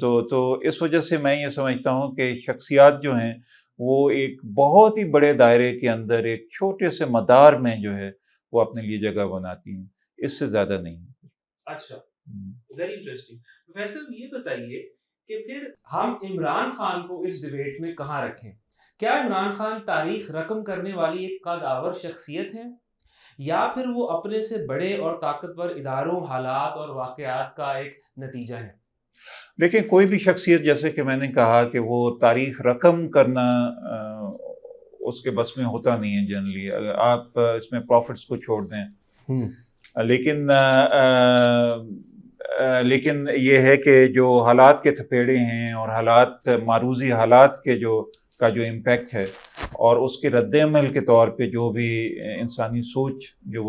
تو اس وجہ سے میں یہ سمجھتا ہوں کہ شخصیات جو ہیں وہ ایک بہت ہی بڑے دائرے کے اندر ایک چھوٹے سے مدار میں جو ہے وہ اپنے لیے جگہ بناتی ہیں، اس سے زیادہ نہیں۔ اچھا، ویری انٹرسٹنگ۔ پروفیسر یہ بتائیے کہ پھر ہم عمران خان کو اس ڈبیٹ میں کہاں رکھیں؟ کیا عمران خان تاریخ رقم کرنے والی ایک قد آور شخصیت ہے، یا پھر وہ اپنے سے بڑے اور طاقتور اداروں، حالات اور واقعات کا ایک نتیجہ ہے؟ دیکھیں، کوئی بھی شخصیت، جیسے کہ میں نے کہا کہ وہ تاریخ رقم کرنا اس کے بس میں ہوتا نہیں ہے جنرلی، آپ اس میں پروفٹس کو چھوڑ دیں، لیکن لیکن یہ ہے کہ جو حالات کے تھپیڑے ہیں اور حالات، معروضی حالات کے جو امپیکٹ ہے، اور اس کے رد عمل کے طور پہ جو بھی انسانی سوچ جو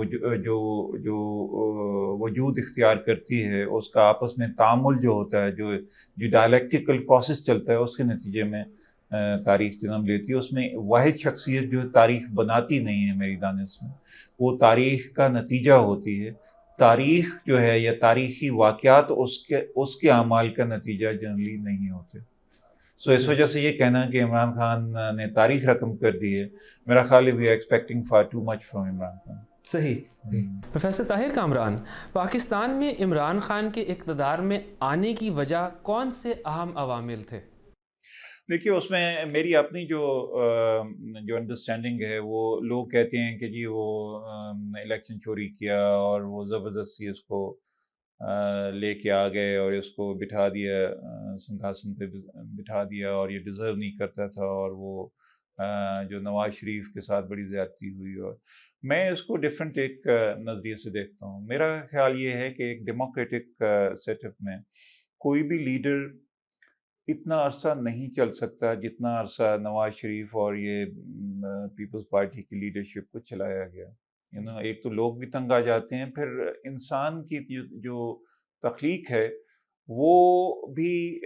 وجود اختیار کرتی ہے، اس کا آپس میں تعامل جو ہوتا ہے، جو ڈائلیکٹیکل پروسیس چلتا ہے، اس کے نتیجے میں تاریخ جنم لیتی ہے۔ اس میں واحد شخصیت جو تاریخ بناتی نہیں ہے میری دانش میں، وہ تاریخ کا نتیجہ ہوتی ہے۔ تاریخ جو ہے یا تاریخی واقعات اس کے اعمال کا نتیجہ جنرلی نہیں ہوتے۔ سو اس وجہ سے یہ کہنا کہ عمران خان نے تاریخ رقم کر دی ہے، میرا خیال ہے we are expecting for too much from Imran Khan. صحیح۔ پروفیسر طاہر کامران، پاکستان میں عمران خان کے اقتدار میں آنے کی وجہ کون سے اہم عوامل تھے؟ دیکھیے، اس میں میری اپنی جو انڈرسٹینڈنگ ہے، وہ لوگ کہتے ہیں کہ جی وہ الیکشن چوری کیا اور وہ زبردستی اس کو لے کے آ گئے اور اس کو بٹھا دیا، سنگھاسن پہ بٹھا دیا، اور یہ ڈیزرو نہیں کرتا تھا، اور وہ جو نواز شریف کے ساتھ بڑی زیادتی ہوئی۔ اور میں اس کو ڈفرینٹ ایک نظریے سے دیکھتا ہوں۔ میرا خیال یہ ہے کہ ایک ڈیموکریٹک سیٹ اپ میں کوئی بھی لیڈر اتنا عرصہ نہیں چل سکتا جتنا عرصہ نواز شریف اور یہ پیپلز پارٹی کی لیڈرشپ کو چلایا گیا۔ ایک تو لوگ بھی تنگ آ جاتے ہیں، پھر انسان کی جو تخلیق ہے وہ بھی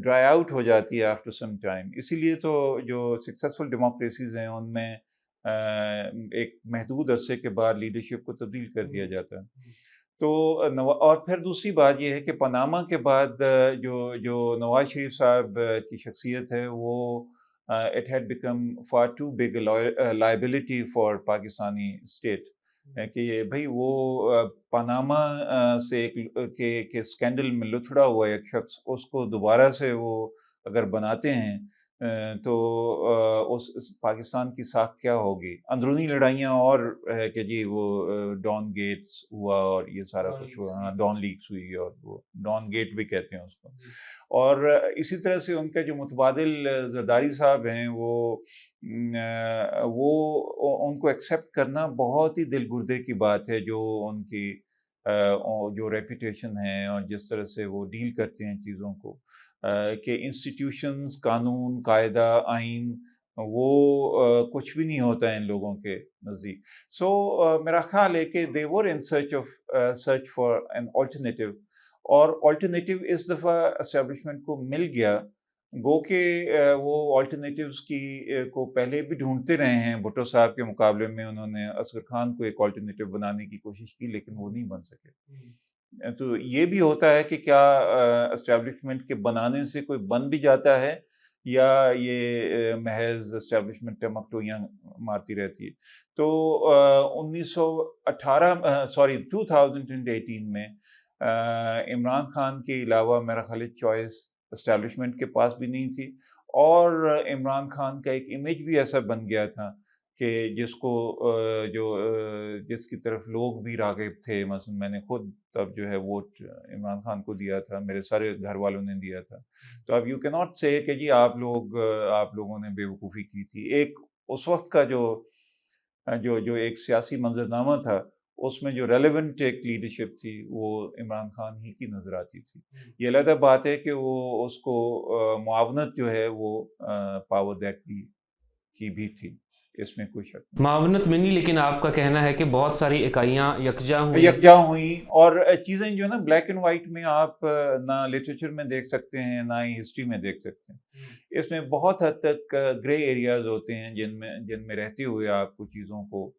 ڈرائی آؤٹ ہو جاتی ہے آفٹر سم ٹائم۔ اسی لیے تو جو سکسیسفل ڈیموکریسیز ہیں ان میں ایک محدود عرصے کے بعد لیڈرشپ کو تبدیل کر دیا جاتا ہے۔ تو اور پھر دوسری بات یہ ہے کہ پاناما کے بعد جو نواز شریف صاحب کی شخصیت ہے، وہ it had become for too big liability for Pakistani state, کہ یہ بھائی وہ پاناما سے ایک اسکینڈل میں لتھڑا ہوا ایک شخص، اس کو دوبارہ سے وہ اگر بناتے ہیں تو اس پاکستان کی ساکھ کیا ہوگی؟ اندرونی لڑائیاں اور ہے کہ جی وہ ڈان گیٹس ہوا اور یہ سارا کچھ ہوا، ڈان لیکس ہوئی، اور وہ ڈان گیٹ بھی کہتے ہیں اس کو۔ اور اسی طرح سے ان کے جو متبادل زرداری صاحب ہیں، وہ ان کو ایکسیپٹ کرنا بہت ہی دل گردے کی بات ہے، جو ان کی جو ریپوٹیشن ہے اور جس طرح سے وہ ڈیل کرتے ہیں چیزوں کو، کہ انسٹیٹیوشنز، قانون، قاعدہ، آئین، وہ کچھ بھی نہیں ہوتا ہے ان لوگوں کے نزدیک۔ سو میرا خیال ہے کہ they were in search for an alternative، اور الٹرنیٹیو اس دفعہ اسٹیبلشمنٹ کو مل گیا، گو کہ وہ الٹرنیٹیوز کو پہلے بھی ڈھونڈتے رہے ہیں۔ بھٹو صاحب کے مقابلے میں انہوں نے اصغر خان کو ایک الٹرنیٹیو بنانے کی کوشش کی، لیکن وہ نہیں بن سکے۔ تو یہ بھی ہوتا ہے کہ کیا اسٹیبلشمنٹ کے بنانے سے کوئی بن بھی جاتا ہے، یا یہ محض اسٹیبلشمنٹ ٹمکٹویاں مارتی رہتی ہے۔ تو 2018 میں عمران خان کے علاوہ میرا خیال چوائس اسٹیبلشمنٹ کے پاس بھی نہیں تھی، اور عمران خان کا ایک امیج بھی ایسا بن گیا تھا کہ جس کی طرف لوگ بھی راغب تھے۔ مثلا میں نے خود تب جو ہے ووٹ عمران خان کو دیا تھا، میرے سارے گھر والوں نے دیا تھا۔ تو اب یو کی ناٹ سے کہ جی آپ لوگوں نے بے وقوفی کی تھی۔ ایک اس وقت کا جو ایک سیاسی منظرنامہ تھا، اس میں جو ریلیونٹ ایک لیڈرشپ تھی وہ عمران خان ہی کی نظر آتی تھی۔ یہ علیحدہ بات ہے کہ وہ اس کو معاونت جو ہے وہ پاور دیٹ کی بھی تھی، اس میں کوئی شک نہیں۔ معاونت میں نہیں، لیکن آپ کا کہنا ہے کہ بہت ساری اکائیاں یکجا ہوئیں، اور چیزیں جو ہے نا بلیک اینڈ وائٹ میں آپ نہ لٹریچر میں دیکھ سکتے ہیں نہ ہی ہسٹری میں دیکھ سکتے ہیں۔ اس میں بہت حد تک گرے ایریاز ہوتے ہیں جن میں رہتے ہوئے آپ کو چیزوں کو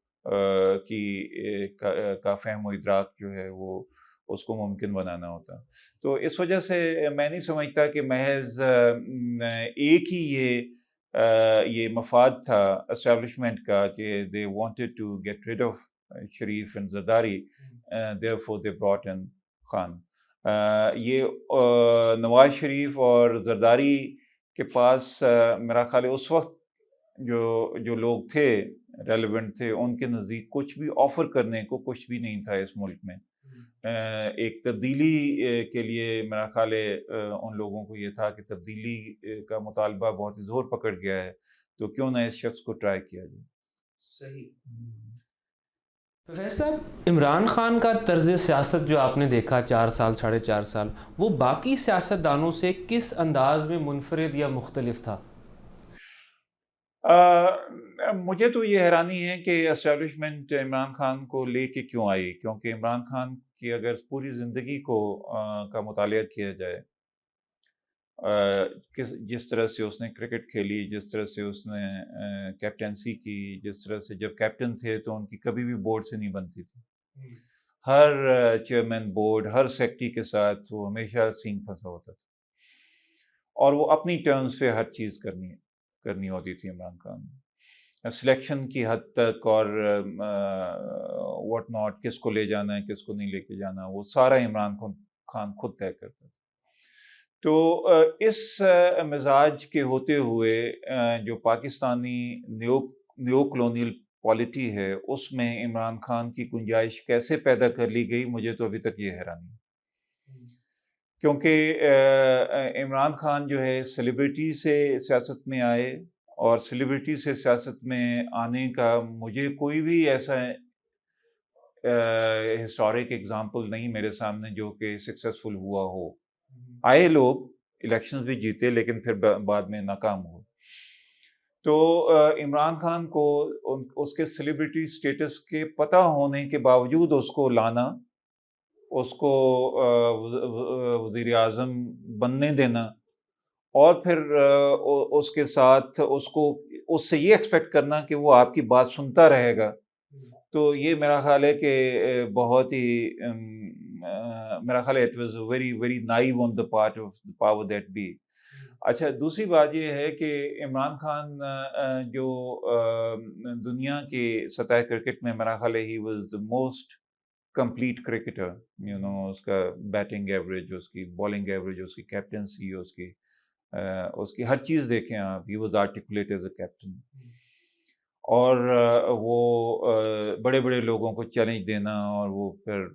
کا فہم و ادراک جو ہے وہ اس کو ممکن بنانا ہوتا. تو اس وجہ سے میں نہیں سمجھتا کہ محض ایک ہی یہ مفاد تھا اسٹیبلشمنٹ کا کہ they wanted to get rid of Sharif and Zardari, therefore they brought in Khan. یہ نواز شریف اور زرداری کے پاس میرا خیال ہے اس وقت جو لوگ تھے ریلیونٹ تھے, ان کے نزدیک کچھ بھی آفر کرنے کو کچھ بھی نہیں تھا اس ملک میں. ایک تبدیلی کے لیے میرا خیال ہے ان لوگوں کو یہ تھا کہ تبدیلی کا مطالبہ بہت ہی زور پکڑ گیا ہے, تو کیوں نہ اس شخص کو ٹرائی کیا جائے. صحیح. ویسا عمران خان کا طرز سیاست جو آپ نے دیکھا 4 سال 4.5 سال, وہ باقی سیاستدانوں سے کس انداز میں منفرد یا مختلف تھا؟ مجھے تو یہ حیرانی ہے کہ اسٹیبلشمنٹ عمران خان کو لے کے کیوں آئی, کیونکہ عمران خان کی اگر پوری زندگی کا مطالعہ کیا جائے, جس طرح سے اس نے کرکٹ کھیلی, جس طرح سے اس نے کیپٹنسی کی, جس طرح سے جب کیپٹن تھے تو ان کی کبھی بھی بورڈ سے نہیں بنتی تھی. ہر چیئرمین بورڈ, ہر سیکٹری کے ساتھ وہ ہمیشہ سینگ پھنسا ہوتا تھا, اور وہ اپنی ٹرمز پہ ہر چیز کرنی ہوتی تھی. عمران خان سلیکشن کی حد تک اور واٹ ناٹ, کس کو لے جانا ہے کس کو نہیں لے کے جانا, وہ سارا عمران خان خود طے کرتا تھا. تو اس مزاج کے ہوتے ہوئے جو پاکستانی نیو کلونیل پالیٹی ہے, اس میں عمران خان کی گنجائش کیسے پیدا کر لی گئی, مجھے تو ابھی تک یہ حیرانی ہے. کیونکہ عمران خان جو ہے سیلیبریٹی سے سیاست میں آئے, اور سیلیبریٹی سے سیاست میں آنے کا مجھے کوئی بھی ایسا ہسٹورک ایگزامپل نہیں میرے سامنے جو کہ سکسیسفل ہوا ہو. آئے لوگ, الیکشنز بھی جیتے, لیکن پھر بعد میں ناکام ہوئے. تو عمران خان کو اس کے سیلیبریٹی سٹیٹس کے پتہ ہونے کے باوجود اس کو لانا, اس کو وزیر اعظم بننے دینا, اور پھر اس کے ساتھ اس سے یہ ایکسپیکٹ کرنا کہ وہ آپ کی بات سنتا رہے گا, تو یہ میرا خیال ہے کہ بہت ہی میرا خیال ہے it was very very naive on the part of the power that be. اچھا, دوسری بات یہ ہے کہ عمران خان جو دنیا کی سطح کرکٹ میں میرا خیال ہے he was the most complete cricketer. اس کا بیٹنگ ایوریج, اس کی بالنگ ایوریج, اس کی کیپٹنسی, اس کی ہر چیز دیکھیں آپ, he was articulate as a captain. اور وہ بڑے بڑے لوگوں کو چیلنج دینا, اور وہ پھر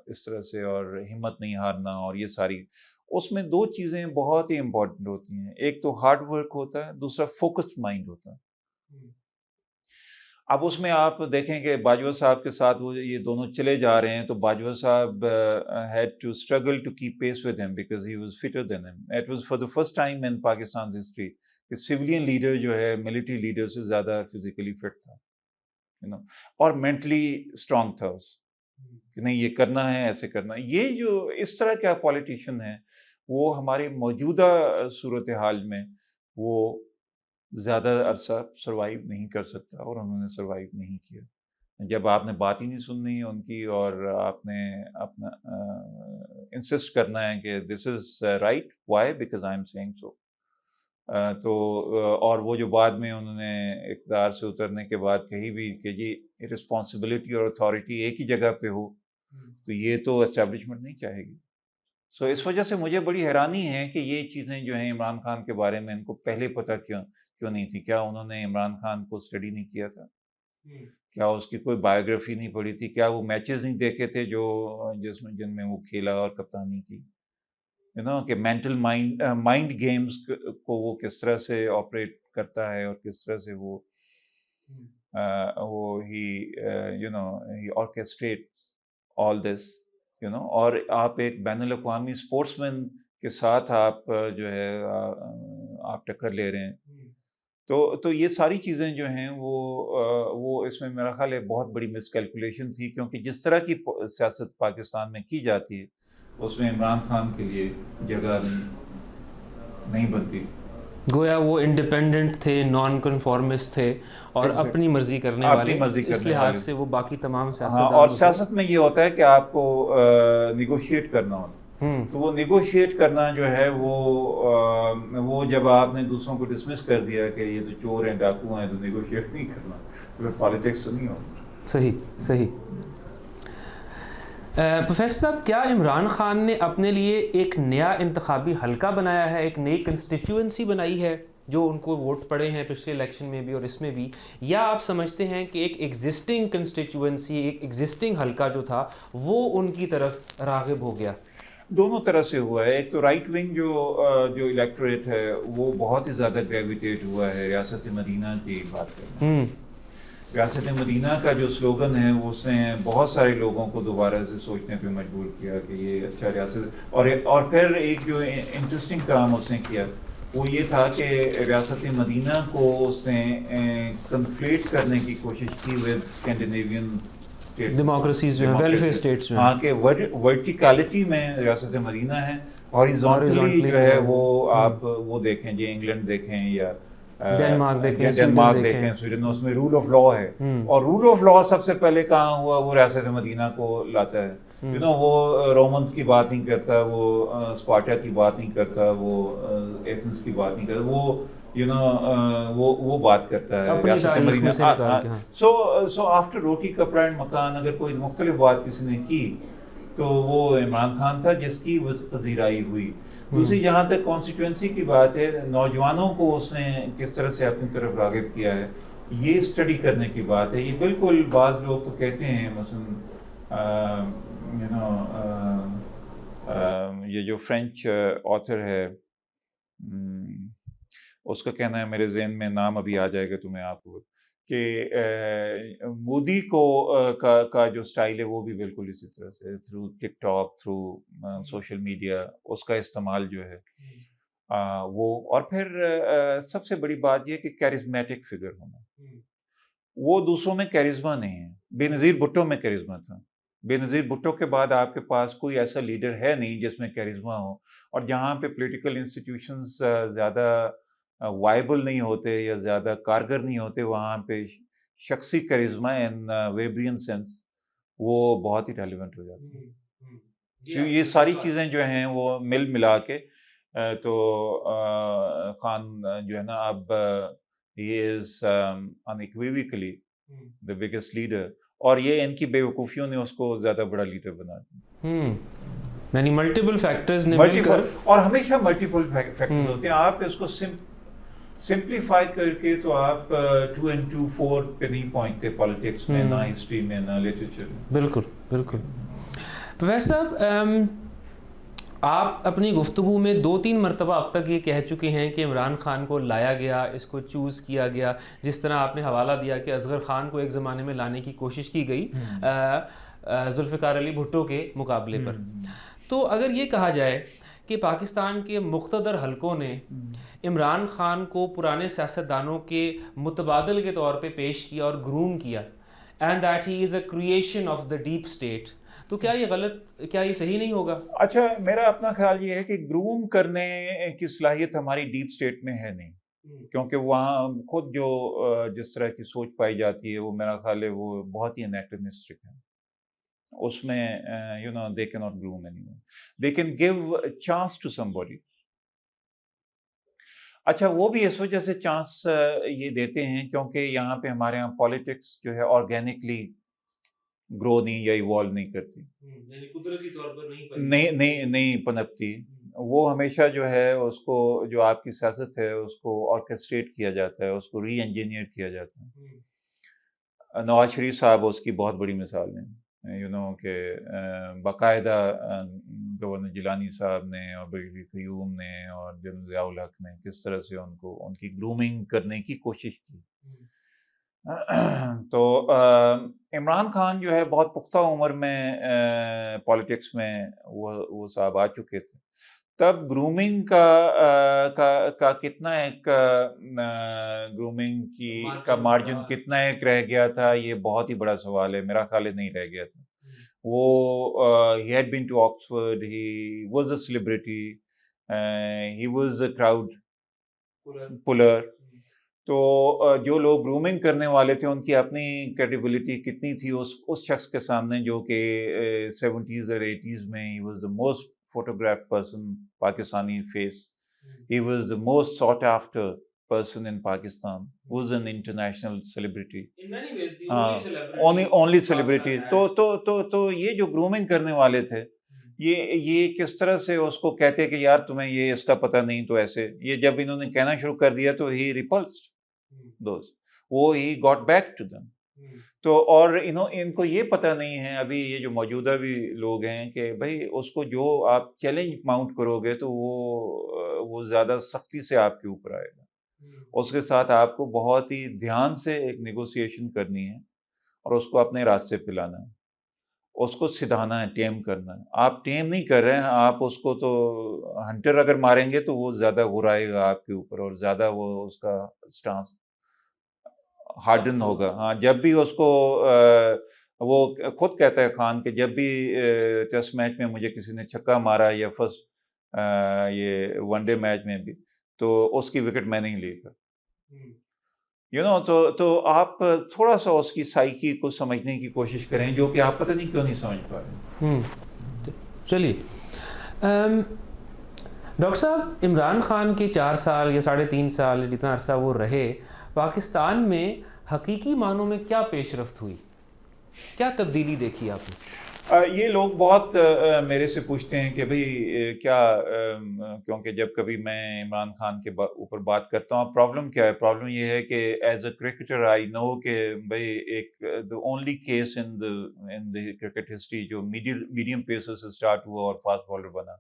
اس طرح سے, اور ہمت نہیں ہارنا, اور یہ ساری, اس میں 2 چیزیں بہت ہی امپورٹنٹ ہوتی ہیں. ایک تو ہارڈ ورک ہوتا ہے, دوسرا فوکسڈ مائنڈ ہوتا ہے. اب اس میں آپ دیکھیں کہ باجوہ صاحب کے ساتھ وہ یہ دونوں چلے جا رہے ہیں, تو باجوہ صاحب had to struggle to keep pace with him because he was fitter than him. It was for the first time in Pakistan's history کہ سویلین لیڈر جو ہے ملٹری لیڈر سے زیادہ فزیکلی فٹ تھا, اور مینٹلی اسٹرانگ تھا کہ نہیں یہ کرنا ہے, ایسے کرنا ہے. یہ جو اس طرح کا پولیٹیشین ہے وہ ہماری موجودہ صورتحال میں وہ زیادہ عرصہ سروائیو نہیں کر سکتا, اور انہوں نے سروائیو نہیں کیا. جب آپ نے بات ہی نہیں سننی ہے ان کی, اور آپ نے اپنا انسسٹ کرنا ہے کہ this is right, why, because I am seeing so. تو اور وہ جو بعد میں انہوں نے اقتدار سے اترنے کے بعد کہیں بھی کہ یہ رسپانسبلٹی اور اتھارٹی ایک ہی جگہ پہ ہو, تو یہ تو اسٹیبلشمنٹ نہیں چاہے گی. سو اس وجہ سے مجھے بڑی حیرانی ہے کہ یہ چیزیں جو ہیں عمران خان کے بارے میں ان کو پہلے پتہ کیوں نہیں تھی. کیا انہوں نے عمران خان کو اسٹڈی نہیں کیا تھا؟ کیا اس کی کوئی بایوگرافی نہیں پڑھی تھی؟ کیا وہ میچز نہیں دیکھے تھے جن میں وہ کھیلا اور کپتانی کی؟ کہ مینٹل مائنڈ گیمز کو وہ کس طرح سے آپریٹ کرتا ہے, اور کس طرح سے وہ ہی آرکیسٹریٹ آل دس, اور آپ ایک بین الاقوامی اسپورٹس مین کے ساتھ آپ جو ہے آپ ٹکر لے رہے ہیں. تو یہ ساری چیزیں جو ہیں وہ اس میں میرا خیال ہے بہت بڑی مس کیلکولیشن تھی, کیونکہ جس طرح کی سیاست پاکستان میں کی جاتی ہے اس میں عمران خان کے لیے جگہ نہیں بنتی. گویا وہ انڈیپینڈنٹ تھے، نان کنفارمسٹ تھے اور اپنی مرضی کرنے والے، اس لحاظ سے وہ باقی تمام سیاستدان. اور سیاست میں یہ ہوتا ہے کہ آپ کو نیگوشیٹ کرنا ہوتا ہے، تو وہ نیگوشیٹ کرنا جو ہے وہ جب آپ نے دوسروں کو ڈسمس کر دیا کہ یہ تو چور ہیں ڈاکو ہیں، تو نیگوشیٹ نہیں کرنا، تو پھر پالیٹکس نہیں ہوگی. صحیح صحیح. پروفیسر صاحب، کیا عمران خان نے اپنے لیے ایک نیا انتخابی حلقہ بنایا ہے، ایک نئی کنسٹیٹیوئنسی بنائی ہے جو ان کو ووٹ پڑے ہیں پچھلے الیکشن میں بھی اور اس میں بھی، یا آپ سمجھتے ہیں کہ ایک ایگزسٹنگ کنسٹیٹیوئنسی، ایک ایگزسٹنگ حلقہ جو تھا وہ ان کی طرف راغب ہو گیا؟ دونوں طرح سے ہوا ہے. ایک تو رائٹ ونگ جو الیکٹوریٹ ہے وہ بہت ہی زیادہ گریویٹیٹ ہوا ہے ریاست مدینہ کی بات کرنا. ریاست مدینہ کا جو سلوگن ہے اس نے بہت سارے لوگوں کو دوبارہ سے سوچنے پہ مجبور کیا کہ یہ اچھا ریاست. اور پھر ایک جو انٹرسٹنگ کام اس نے کیا وہ یہ تھا کہ ریاست مدینہ کو اس نے کنفلیٹ کرنے کی کوشش کی ود اسکینڈینیوین ڈیموکریسیز جو ہیں، ویلفیئر اسٹیٹس جو ہیں. ہاں کہ ورٹیکلٹی میں ریاست مدینہ ہے، ہاریزونٹلی جو ہے وہ آپ وہ دیکھیں جی انگلینڈ دیکھیں یا ڈینمارک دیکھیں، ڈینمارک دیکھیں، سویڈن، اس میں رول آف لا ہے. اور رول آف لا سب سے پہلے کہاں ہوا؟ وہ ریاست مدینہ کو لاتا ہے. وہ رومنس کی بات نہیں کرتا، وہ اسپارٹا کی بات نہیں کرتا، وہ ایتھنس کی بات نہیں کرتا، وہ بات کرتا ہے ریاست مدینہ. سو آفٹر روٹی کپڑا اینڈ مکان اگر کوئی مختلف بات کسی نے کی تو وہ عمران خان تھا جس کی پذیرائی ہوئی. دوسری جہاں تک کانسٹیٹوئنسی کی بات ہے، نوجوانوں کو اس نے کس طرح سے اپنی طرف راغب کیا ہے، یہ اسٹڈی کرنے کی بات ہے. یہ بالکل بعض لوگ تو کہتے ہیں مثلا یہ جو فرینچ آتھر ہے اس کا کہنا ہے، میرے ذہن میں نام ابھی آ جائے گا تمہیں آپ کو، کہ مودی کا جو سٹائل ہے وہ بھی بالکل اسی طرح سے تھرو ٹک ٹاک، تھرو سوشل میڈیا اس کا استعمال جو ہے وہ. اور پھر سب سے بڑی بات یہ کہ کیرزمیٹک فگر ہونا. وہ دوسروں میں کیرزما نہیں ہے. بے نظیر بھٹو میں کیرزما تھا. بے نظیر بھٹو کے بعد آپ کے پاس کوئی ایسا لیڈر ہے نہیں جس میں کیرزما ہو. اور جہاں پہ پولیٹیکل انسٹیٹیوشنز زیادہ وائبل نہیں ہوتے یا زیادہ کارگر نہیں ہوتے، وہاں پہ شخصی کیرزما ان ویبرین سینس وہ بہت ہی ریلیونٹ ہو جاتا ہے. کیوں یہ ساری چیزیں جو ہیں وہ ملا کے تو خان جو ہے نا اب he is unequivocally the biggest leader. اور یہ ان کی بے وقوفیوں نے اس کو زیادہ بڑا لیڈر بنا دیا. یعنی ملٹیپل فیکٹرز نے مل کر، اور ہمیشہ ملٹیپل فیکٹرز ہوتے ہیں. آپ اس کو سمپلیفائی کر کے تو آپ 2 and 2 4 پہ نہیں پہنچتے پالیٹکس میں، نہ ہسٹری میں، نہ لٹریچر میں. بالکل بالکل. پروفیسر صاحب، آپ اپنی گفتگو میں 2-3 مرتبہ اب تک یہ کہہ چکے ہیں کہ عمران خان کو لایا گیا، اس کو چوز کیا گیا، جس طرح آپ نے حوالہ دیا کہ اصغر خان کو ایک زمانے میں لانے کی کوشش کی گئی ذوالفقار علی بھٹو کے مقابلے پر. تو اگر یہ کہا جائے کہ پاکستان کے مقتدر حلقوں نے عمران خان کو پرانے سیاستدانوں کے متبادل کے طور پہ پیش کیا اور گروم کیا، and that he is a creation of the deep state, تو کیا یہ غلط، کیا یہ صحیح نہیں ہوگا؟ اچھا، میرا اپنا خیال یہ ہے کہ گروم کرنے کی صلاحیت ہماری ڈیپ اسٹیٹ میں ہے نہیں، کیونکہ وہاں خود جو جس طرح کی سوچ پائی جاتی ہے وہ میرا خیال ہے وہ بہت ہی انیکٹنسٹک ہے. اس میں they cannot groom anyone. They can give a chance to somebody. اچھا، وہ بھی اس وجہ سے چانس یہ دیتے ہیں کیونکہ یہاں پہ ہمارے یہاں پالیٹکس جو ہے آرگینکلی گرو نہیں یا ایوالو نہیں کرتی، قدرتی طور پر نہیں پنپتی. وہ ہمیشہ جو ہے اس کو جو آپ کی سیاست ہے اس کو آرکیسٹریٹ کیا جاتا ہے، اس کو ری انجینئر کیا جاتا ہے. نواز شریف صاحب اس کی بہت بڑی مثال ہیں، کہ باقاعدہ گورنر جیلانی صاحب نے اور بریلوی قیوم نے اور جنرل ضیاء الحق نے کس طرح سے ان کی گرومنگ کرنے کی کوشش کی. تو عمران خان جو ہے بہت پختہ عمر میں پالیٹکس میں وہ صاحب آ چکے تھے. تب گرومنگ کا کتنا ایک گرومنگ کا مارجن کتنا ایک رہ گیا تھا، یہ بہت ہی بڑا سوال ہے. میرا خیال ہے نہیں رہ گیا تھا. وہ he had been to Oxford, he was a celebrity, he was a crowd pillar. تو جو لوگ گرومنگ کرنے والے تھے ان کی اپنی کریڈیبلٹی کتنی تھی اس شخص کے سامنے جو کہ 70s اور 80s میں he was the most photograph person Pakistani face. He was the most sought after person in Pakistan, who was an international celebrity. In many ways, the only celebrity. only celebrity. تو یہ جو grooming کرنے والے تھے یہ کس طرح سے اس کو کہتے کہ یار تمہیں یہ اس کا پتہ نہیں تو ایسے. یہ جب انہوں نے کہنا شروع کر دیا تو he repulsed those. وہ he got back to them. تو اور ان کو یہ پتہ نہیں ہے ابھی یہ جو موجودہ بھی لوگ ہیں کہ بھائی اس کو جو آپ چیلنج ماؤنٹ کرو گے تو وہ زیادہ سختی سے آپ کے اوپر آئے گا. اس کے ساتھ آپ کو بہت ہی دھیان سے ایک نیگوسیشن کرنی ہے اور اس کو اپنے راستے پہ لانا ہے, اس کو سدھانا ہے, ٹیم کرنا ہے. آپ ٹیم نہیں کر رہے ہیں, آپ اس کو تو ہنٹر اگر ماریں گے تو وہ زیادہ گھرائے گا آپ کے اوپر اور زیادہ وہ اس کا سٹانس ہارڈن ہوگا. ہاں جب بھی اس کو وہ خود کہتا ہے خان کہ جب بھی ٹیسٹ میچ میں مجھے کسی نے چھکا مارا یا فرسٹ یہ ون ڈے میچ میں بھی تو اس کی وکٹ میں نہیں لے گا. تو آپ تھوڑا سا اس کی سائیکی کو سمجھنے کی کوشش کریں جو کہ آپ پتہ نہیں کیوں نہیں سمجھ پا رہے. چلیے ڈاکٹر صاحب, عمران خان کے 4 سال یا 3.5 سال جتنا عرصہ وہ رہے پاکستان میں حقیقی معنوں میں کیا پیش رفت ہوئی, کیا تبدیلی دیکھی آپ نے؟ یہ لوگ بہت میرے سے پوچھتے ہیں کہ بھئی کیا, کیونکہ جب کبھی میں عمران خان کے اوپر بات کرتا ہوں پرابلم کیا ہے. پرابلم یہ ہے کہ ایز اے کرکٹر آئی نو کہ بھئی ایک the only case in the cricket history جو میڈیم پیسر سے اسٹارٹ ہوا اور فاسٹ بالر بنا,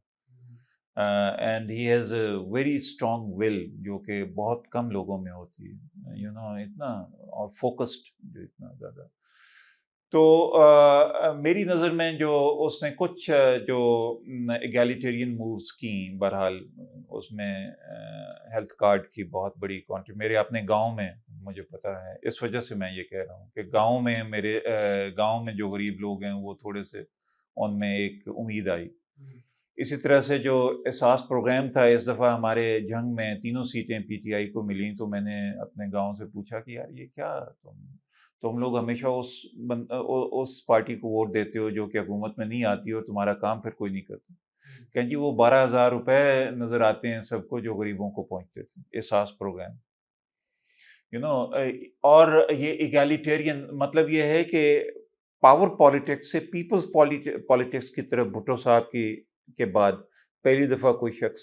and he has a very strong will جو کہ بہت کم لوگوں میں ہوتی ہے, اتنا اور فوکسڈ جو اتنا زیادہ. تو میری نظر میں جو اس نے کچھ جو ایگالیٹیرین مووز کیں, بہرحال اس میں ہیلتھ کارڈ کی بہت بڑی میرے اپنے گاؤں میں مجھے پتہ ہے, اس وجہ سے میں یہ کہہ رہا ہوں کہ گاؤں میں میرے گاؤں میں جو غریب لوگ ہیں وہ تھوڑے سے ان میں ایک امید آئی. اسی طرح سے جو احساس پروگرام تھا, اس دفعہ ہمارے جنگ میں 3 سیٹیں پی ٹی آئی کو ملیں, تو میں نے اپنے گاؤں سے پوچھا کہ یار یہ کیا تم لوگ ہمیشہ اس پارٹی کو ووٹ دیتے ہو جو کہ حکومت میں نہیں آتی اور تمہارا کام پھر کوئی نہیں کرتا. کہ جی وہ 12,000 روپے نظر آتے ہیں سب کو جو غریبوں کو پہنچتے تھے. احساس پروگرام اور یہ ایگالیٹیرین مطلب یہ ہے کہ پاور پالیٹکس سے پیپلز پالیٹکس کی طرف بھٹو صاحب کے بعد پہلی دفعہ کوئی شخص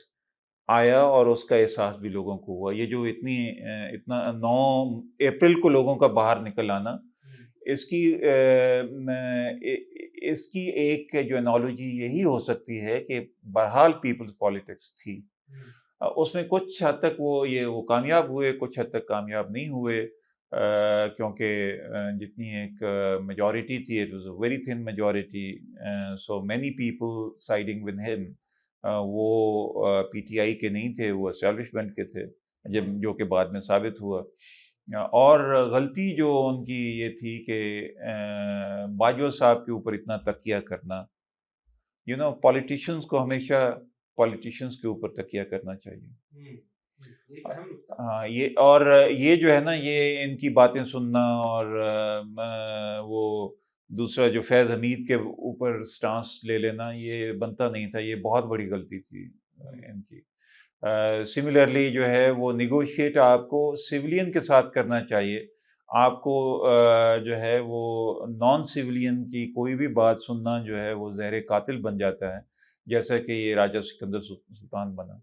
آیا اور اس کا احساس بھی لوگوں کو ہوا. یہ جو اتنا 9 اپریل کو لوگوں کا باہر نکل آنا, اس کی ایک جو انالوجی یہی ہو سکتی ہے کہ بہرحال پیپلز پالیٹکس تھی. اس میں کچھ حد تک وہ کامیاب ہوئے, کچھ حد تک کامیاب نہیں ہوئے, کیونکہ جتنی ایک میجورٹی تھی, it was a very thin majority, so many people siding with ہم. وہ پی ٹی آئی کے نہیں تھے, وہ اسٹیبلشمنٹ کے تھے, جو کہ بعد میں ثابت ہوا. اور غلطی جو ان کی یہ تھی کہ باجوہ صاحب کے اوپر اتنا تکیہ کرنا. پولیٹیشنز کو ہمیشہ پولیٹیشنز کے اوپر تکیہ کرنا چاہیے. ہاں یہ جو ہے نا, یہ ان کی باتیں سننا اور وہ دوسرا جو فیض حمید کے اوپر سٹانس لے لینا, یہ بنتا نہیں تھا. یہ بہت بڑی غلطی تھی ان کی. سملرلی جو ہے وہ نیگوشیٹ آپ کو سویلین کے ساتھ کرنا چاہیے. آپ کو جو ہے وہ نان سویلین کی کوئی بھی بات سننا جو ہے وہ زہر قاتل بن جاتا ہے, جیسا کہ یہ راجہ سکندر سلطان بنا.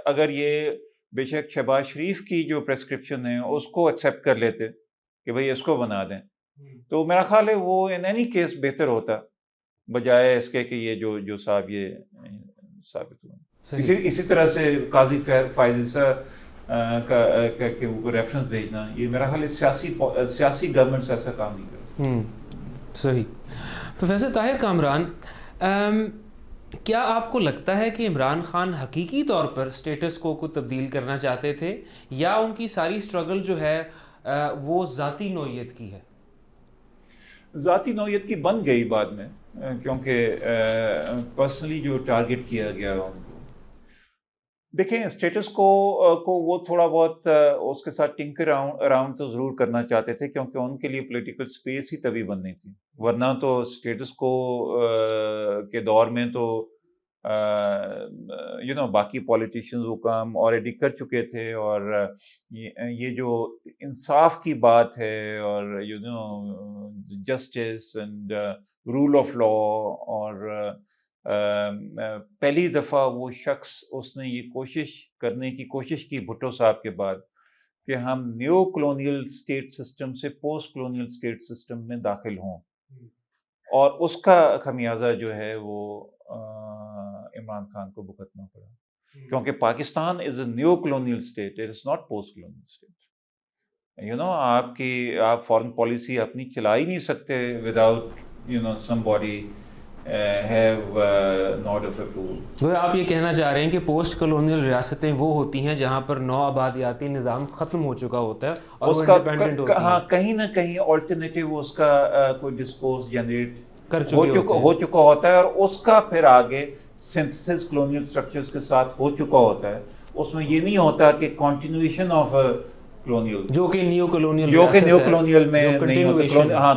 اگر یہ بے شک شہباز شریف کی جو پریسکرپشن ہے اس کو ایکسیپٹ کر لیتے کہ بھئی اس کو بنا دیں, تو میرا خیال ہے وہ ان اینی کیس بہتر ہوتا, بجائے اس کے کہ یہ جو صاحب یہ ثابت ہوا. اسی طرح سے قاضی فائز عیسیٰ کے اوپر ریفرنس بھیجنا, یہ میرا خیال ہے سیاسی گورنمنٹس ایسا کام نہیں کرتی. صحیح. پروفیسر طاہر کامران, کیا آپ کو لگتا ہے کہ عمران خان حقیقی طور پر اسٹیٹس کو تبدیل کرنا چاہتے تھے, یا ان کی ساری اسٹرگل جو ہے وہ ذاتی نوعیت کی ہے؟ ذاتی نوعیت کی بن گئی بعد میں, کیونکہ پرسنلی جو ٹارگٹ کیا گیا ان کو. دیکھیں اسٹیٹس کو وہ تھوڑا بہت اس کے ساتھ ٹنکر اراؤنڈ تو ضرور کرنا چاہتے تھے، کیونکہ ان کے لیے پولیٹیکل سپیس ہی تبھی بننی تھی، ورنہ تو اسٹیٹس کو کے دور میں تو باقی پولیٹیشینز وہ کام آلریڈی کر چکے تھے، اور یہ جو انصاف کی بات ہے اور justice and rule of law, اور پہلی دفعہ وہ شخص اس نے یہ کرنے کی کوشش کی بھٹو صاحب کے بعد کہ ہم نیو کلونیل اسٹیٹ سسٹم سے پوسٹ کلونیل اسٹیٹ سسٹم میں داخل ہوں، اور اس کا خمیازہ جو ہے وہ عمران خان کو بھگتنا پڑا، کیونکہ Pakistan is a neo colonial state, it is not post colonial state. آپ فارن پالیسی اپنی چلا ہی نہیں سکتے without somebody have nod of approval۔ وہ آپ یہ کہنا چاہ رہے ہیں کہ پوسٹ کلونیل ریاستیں وہ ہوتی ہیں جہاں پر نو آبادیاتی نظام ختم ہو چکا ہوتا ہے اور وہ انڈیپینڈنٹ ہوتی ہیں، ہاں کہیں نہ کہیں آلٹرنیٹیو اس کا کوئی ڈسکورس جنریٹ ہو چکا ہوتا ہے، اور اس کا پھر آگے سنتھسس کلونیل سٹرکچرز کے ساتھ ہو چکا ہوتا ہے۔ اس میں یہ نہیں ہوتا کہ کنٹینیویشن آف کلونیل جو کہ نیو کلونیل میں نہیں ہوتا، ہاں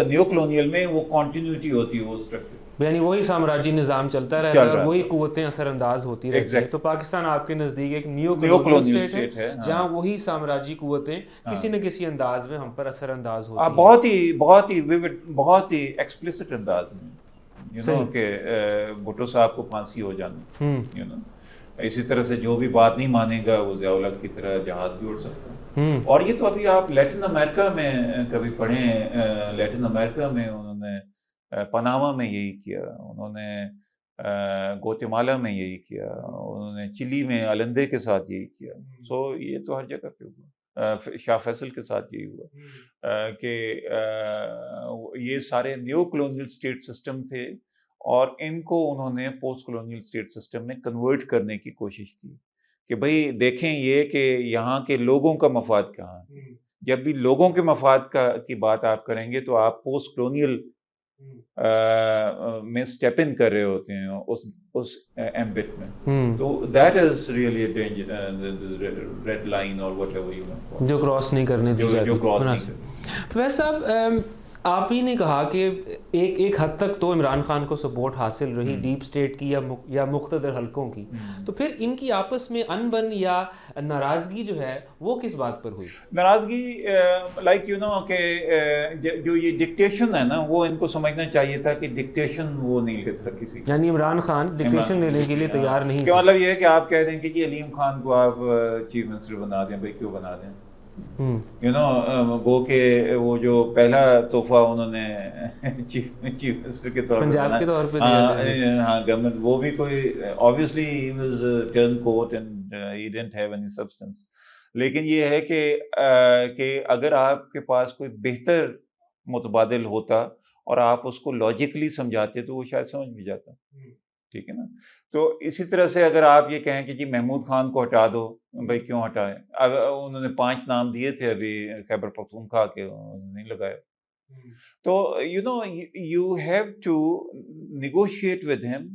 نیو کلونیل میں وہ کنٹینیوٹی ہوتی ہے وہ اسٹرکچر، یعنی وہی سامراجی نظام چلتا رہتا ہے اور وہی قوتیں اثر انداز ہوتی رہتی ہیں۔ تو پاکستان آپ کے نزدیک ایک نیو کلونیل اسٹیٹ ہے جہاں وہی سامراجی قوتیں کسی نہ کسی انداز میں ہم پر اثر انداز ہوتی ہیں، بہت ہی ویوڈ، بہت ہی ایکسپلسٹ انداز میں، کہ بھٹو صاحب کو پھانسی ہو جانا، اسی طرح سے جو بھی بات نہیں مانے گا وہ ضیاء الحق کی طرح جہاز بھی اڑ سکتا ہے۔ اور یہ تو ابھی آپ لیٹن امریکہ میں کبھی پڑھیں، لیٹن امریکہ میں انہوں نے پاناما میں یہی کیا، انہوں نے گوتیمالا میں یہی کیا، انہوں نے چلی میں الندے کے ساتھ یہی کیا، سو یہ تو ہر جگہ پہ ہوا، شاہ فیصل کے ساتھ یہی ہوا، کہ یہ سارے نیو کلونیل اسٹیٹ سسٹم تھے، اور ان کو انہوں نے پوسٹ کلونیل اسٹیٹ سسٹم میں کنورٹ کرنے کی کوشش کی کہ بھئی دیکھیں یہ کہ یہاں کے لوگوں کا مفاد کہاں ہے۔ جب بھی لوگوں کے مفاد کی بات آپ کریں گے تو آپ پوسٹ کلونیل میں اسٹیپ ان کر رہے ہوتے ہیں اس ایمبٹ میں، تو that is really a danger red line اور واٹ ایور یو وانٹ، جو کراس نہیں کرنے دی جاتی۔ جو کراس نہیں کرنے۔ ویسے صاحب آپ ہی نے کہا کہ ایک حد تک تو عمران خان کو سپورٹ حاصل رہی ڈیپ اسٹیٹ کی یا مقتدر حلقوں کی، تو پھر ان کی آپس میں انبن یا ناراضگی جو ہے وہ کس بات پر ہوئی؟ ناراضگی کہ جو یہ ڈکٹیشن ہے نا، وہ ان کو سمجھنا چاہیے تھا کہ ڈکٹیشن وہ نہیں لیتا کسی، یعنی عمران خان ڈکٹیشن لینے کے لیے تیار نہیں کہ مطلب یہ ہے کہ آپ کہہ دیں کہ جی علیم خان کو آپ چیف منسٹر بنا دیں، بھائی کیوں بنا دیں، گو کہ وہ جو پہلا تحفہ انہوں نے چیف منسٹر کے طور پنجاب کے طور پہ ہاں گورنمنٹ، وہ بھی کوئی obviously he was turn coat and he didn't have any substance، لیکن یہ ہے کہ اگر آپ کے پاس کوئی بہتر متبادل ہوتا اور آپ اس کو لاجیکلی سمجھاتے تو وہ شاید سمجھ بھی جاتا، ٹھیک ہے نا۔ تو اسی طرح سے اگر آپ یہ کہیں کہ جی محمود خان کو ہٹا دو، بھائی کیوں ہٹائیں، انہوں نے 5 نام دیے تھے ابھی خیبر پختونخوا کے، انہوں نے نہیں لگائے، تو you have to negotiate with him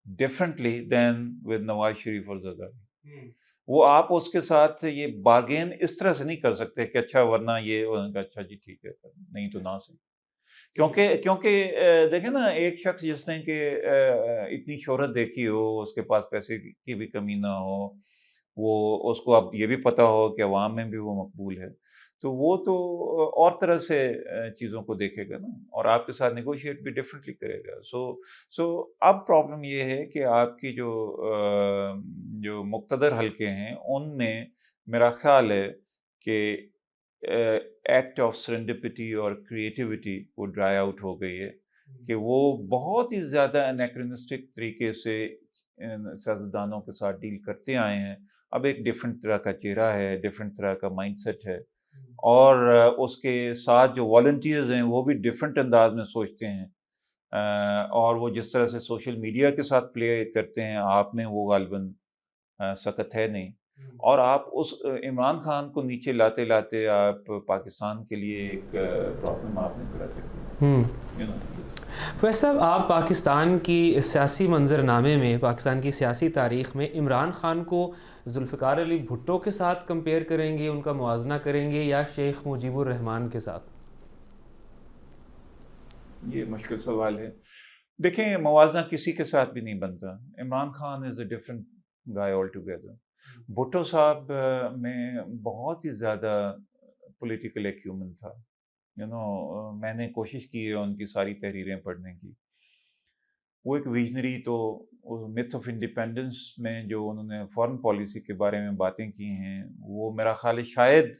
differently than with Nawaz Sharif اور زرداری۔ وہ آپ اس کے ساتھ یہ بارگین اس طرح سے نہیں کر سکتے کہ اچھا ورنہ یہ، اچھا جی ٹھیک ہے نہیں تو نہ صحیح، کیونکہ دیکھیں نا ایک شخص جس نے کہ اتنی شہرت دیکھی ہو، اس کے پاس پیسے کی بھی کمی نہ ہو، وہ اس کو اب یہ بھی پتہ ہو کہ عوام میں بھی وہ مقبول ہے، تو وہ تو اور طرح سے چیزوں کو دیکھے گا نا، اور آپ کے ساتھ نیگوشیٹ بھی ڈیفرنٹلی کرے گا۔ سو اب پرابلم یہ ہے کہ آپ کی جو مقتدر حلقے ہیں ان میں میرا خیال ہے کہ ایکٹ آف سرنڈپٹی اور کریٹیوٹی وہ ڈرائی آؤٹ ہو گئی ہے، کہ وہ بہت ہی زیادہ انیکرونسٹک طریقے سے سیاستدانوں کے ساتھ ڈیل کرتے آئے ہیں۔ اب ایک ڈفرینٹ طرح کا چہرہ ہے، ڈفرینٹ طرح کا مائنڈ سیٹ ہے، اور اس کے ساتھ جو والنٹیئرز ہیں وہ بھی ڈفرینٹ انداز میں سوچتے ہیں، اور وہ جس طرح سے سوشل میڈیا کے ساتھ پلے کرتے ہیں آپ میں وہ غالباً سخت ہے نہیں، اور آپ اس عمران خان کو نیچے لاتے آپ پاکستان کے لیے ایک پرابلم آپ نے کھڑا کر دیا۔ ویسے آپ پاکستان کی سیاسی منظرنامے میں، پاکستان کی سیاسی تاریخ میں عمران خان کو ذوالفقار علی بھٹو کے ساتھ کمپیئر کریں گے، ان کا موازنہ کریں گے، یا شیخ مجیب الرحمان کے ساتھ؟ یہ مشکل سوال ہے. دیکھیں، موازنہ کسی کے ساتھ بھی نہیں بنتا. Imran Khan is a different guy altogether. Bhutto صاحب میں بہت ہی زیادہ پولیٹیکل ایکیومن تھا. میں نے کوشش کی ہے ان کی ساری تحریریں پڑھنے کی. وہ ایک ویژنری، تو میتھ آف انڈیپینڈنس میں جو انہوں نے فارن پالیسی کے بارے میں باتیں کی ہیں، وہ میرا خیال ہے، شاید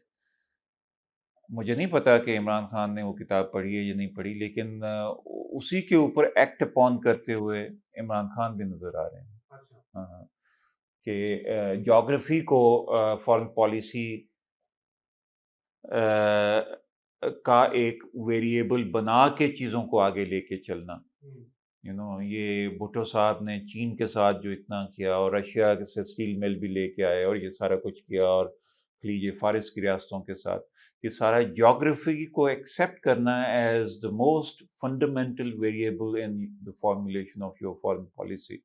مجھے نہیں پتا کہ عمران خان نے وہ کتاب پڑھی ہے یا نہیں پڑھی، لیکن اسی کے اوپر ایکٹ اپون کرتے ہوئے عمران خان بھی نظر آ رہے ہیں. ہاں، کہ جغرافی کو فارن پالیسی کا ایک ویریبل بنا کے چیزوں کو آگے لے کے چلنا. یہ بھٹو صاحب نے چین کے ساتھ جو اتنا کیا، اور رشیا سے اسٹیل مل بھی لے کے آئے، اور یہ سارا کچھ کیا، اور خلیج فارس کی ریاستوں کے ساتھ، یہ سارا جغرافی کو ایکسیپٹ کرنا as the most fundamental variable in the formulation of your foreign policy.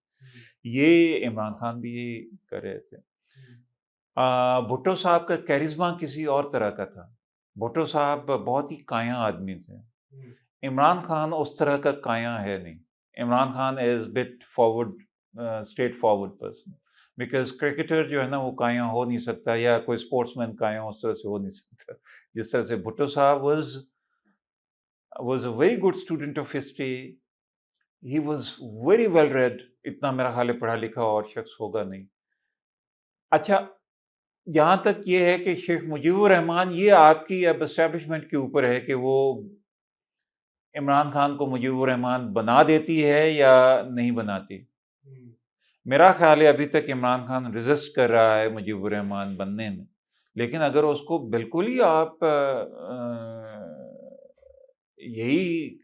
یہ عمران خان بھی یہ کر رہے تھے. بھٹو صاحب کا کیرزما کسی اور طرح کا تھا. بھٹو صاحب بہت ہی کایاں آدمی تھے. عمران خان اس طرح کا کایاں ہے نہیں. Imran Khan is but forward, straight forward person. Because cricketer جو ہے نا، وہ کایاں ہو نہیں سکتا، یا کوئی اسپورٹس مین کایاں اس طرح سے ہو نہیں سکتا جس طرح سے بھٹو صاحب was a very good student of history. He was very well read. اتنا میرا خیال ہے پڑھا لکھا اور شخص ہوگا نہیں. اچھا، یہاں تک یہ ہے کہ شیخ مجیب الرحمان، یہ آپ کی اب اسٹیبلشمنٹ کے اوپر ہے کہ وہ عمران خان کو مجیب الرحمان بنا دیتی ہے یا نہیں بناتی. میرا خیال ہے ابھی تک عمران خان ریزسٹ کر رہا ہے مجیب الرحمان بننے میں. لیکن اگر اس کو بالکل ہی آپ یہی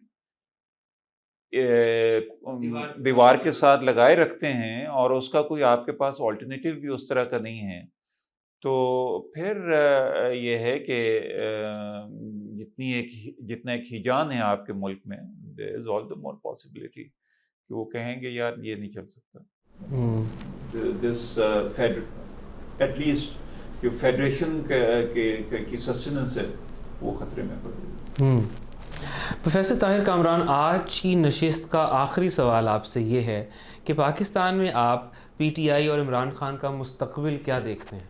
دیوار کے ساتھ لگائے رکھتے ہیں، اور اس کا کوئی آپ کے پاس آلٹرنیٹیو بھی اس طرح کا نہیں ہے، تو پھر یہ ہے کہ جتنا ایک ہیجان ہے آپ کے ملک میں، there is all the more possibility کہ وہ کہیں گے یار یہ نہیں چل سکتا. ایٹ لیسٹ جو فیڈریشن کی سسٹیننس ہے وہ خطرے میں پڑ رہی ہے. پروفیسر طاہر کامران، آج کی نشست کا آخری سوال آپ سے یہ ہے کہ پاکستان میں آپ پی ٹی آئی اور عمران خان کا مستقبل کیا دیکھتے ہیں؟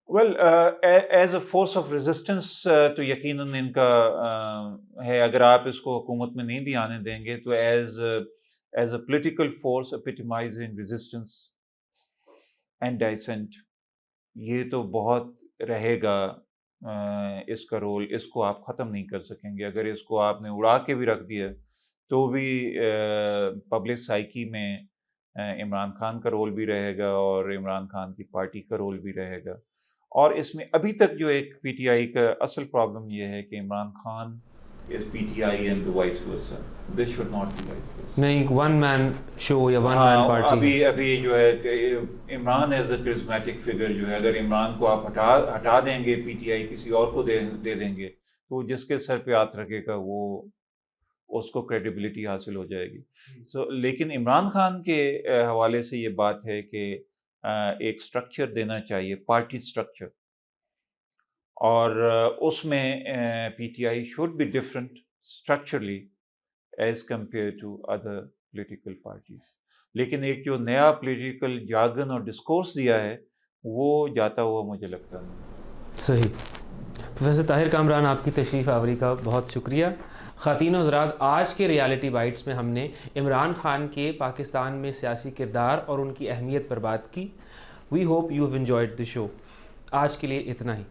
Well, as a force of resistance تو یقیناً ان کا ہے. اگر آپ اس کو حکومت میں نہیں بھی آنے دیں گے، تو as a political force epitomising resistance and dissent, یہ تو بہت رہے گا. اس کا رول، اس کو آپ ختم نہیں کر سکیں گے. اگر اس کو آپ نے اڑا کے بھی رکھ دیا تو بھی پبلک سائیکی میں عمران خان کا رول بھی رہے گا، اور عمران خان کی پارٹی کا رول بھی رہے گا. اور اس میں ابھی تک جو ایک پی ٹی آئی کا اصل پرابلم یہ ہے کہ Imran Khan is P T I and vice versa. This should not be like this. نہیں، ون مین شو یا ون مین پارٹی. ابھی جو ہے کہ Imran as a charismatic figure جو ہے، اگر عمران کو آپ ہٹا دیں گے، پی ٹی آئی کسی اور کو دے دیں گے، تو جس کے سر پہ ہاتھ رکھے گا وہ اس کو کریڈیبلٹی حاصل ہو جائے گی. لیکن عمران خان کے حوالے سے یہ بات ہے کہ ایک سٹرکچر دینا چاہیے، پارٹی سٹرکچر، اور اس میں P T I should be different structurally as compare to other political parties. لیکن ایک جو نیا پولیٹیکل جارگن اور ڈسکورس دیا ہے، وہ جاتا ہوا مجھے لگتا نہیں. صحیح. پروفیسر طاہر کامران، آپ کی تشریف آوری کا بہت شکریہ. خواتین و حضرات، آج کے ریالٹی بائٹس میں ہم نے عمران خان کے پاکستان میں سیاسی کردار اور ان کی اہمیت پر بات کی. We hope you have enjoyed the show. آج کے لیے اتنا ہی.